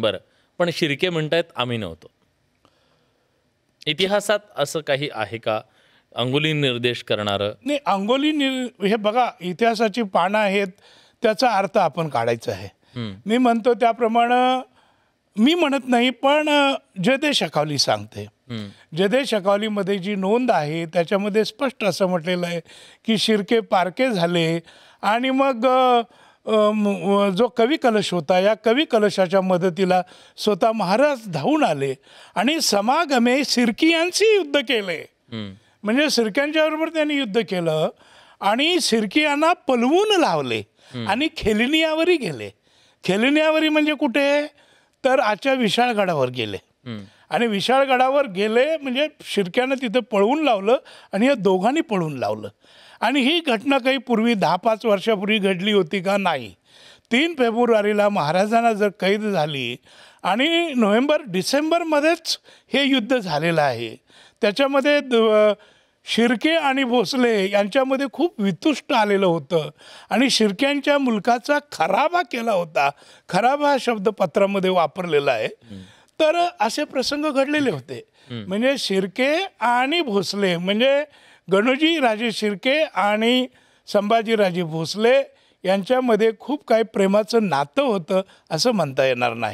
बरं. पण शिर्के म्हणतायत आम्ही नव्हतो. इतिहासात असं काही आहे का? अंगुली निर्देश करणारं? नाही, हे बघा, इतिहासाची पानं आहेत, त्याचा अर्थ आपण काढायचा आहे. मी म्हणतो त्याप्रमाणे मी म्हणत नाही, पण जयदेव शकावली सांगते. जयदेव शकावलीमध्ये जी नोंद आहे त्याच्यामध्ये स्पष्ट असं म्हटलेलं आहे की शिर्के पारके झाले आणि मग जो कवी कलश होता, या कवी कलशाच्या मदतीला स्वतः महाराज धावून आले आणि समागमे सिरकियांशी युद्ध केले. म्हणजे सिरक्यांच्याबरोबर त्यांनी युद्ध केलं आणि सिरकियांना पलवून लावले आणि खेलनियावरी गेले. खेलनियावरी म्हणजे कुठे? तर आजच्या विशाळगडावर गेले. आणि विशाळगडावर गेले म्हणजे शिर्क्यानं तिथं पळवून लावलं आणि या दोघांनी पळवून लावलं. आणि ही घटना काही पूर्वी 10-5 वर्षापूर्वी घडली होती का? नाही. 3 फेब्रुवारीला महाराजांना जर कैद झाली आणि नोव्हेंबर-डिसेंबरमध्येच हे युद्ध झालेलं आहे. त्याच्यामध्ये शिर्के आणि भोसले यांच्यामध्ये खूप वितुष्ट आलेलं होतं आणि शिर्क्यांच्या मुलकाचा खराबा केला होता. खराबा हा शब्द पत्रामध्ये वापरलेला आहे. तर असे प्रसंग घडलेले होते. म्हणजे शिर्के आणि भोसले म्हणजे गणोजी राजे शिर्के आणि संभाजीराजे भोसले यांच्यामध्ये खूप काही प्रेमाचं नातं होतं असं म्हणता येणार नाही.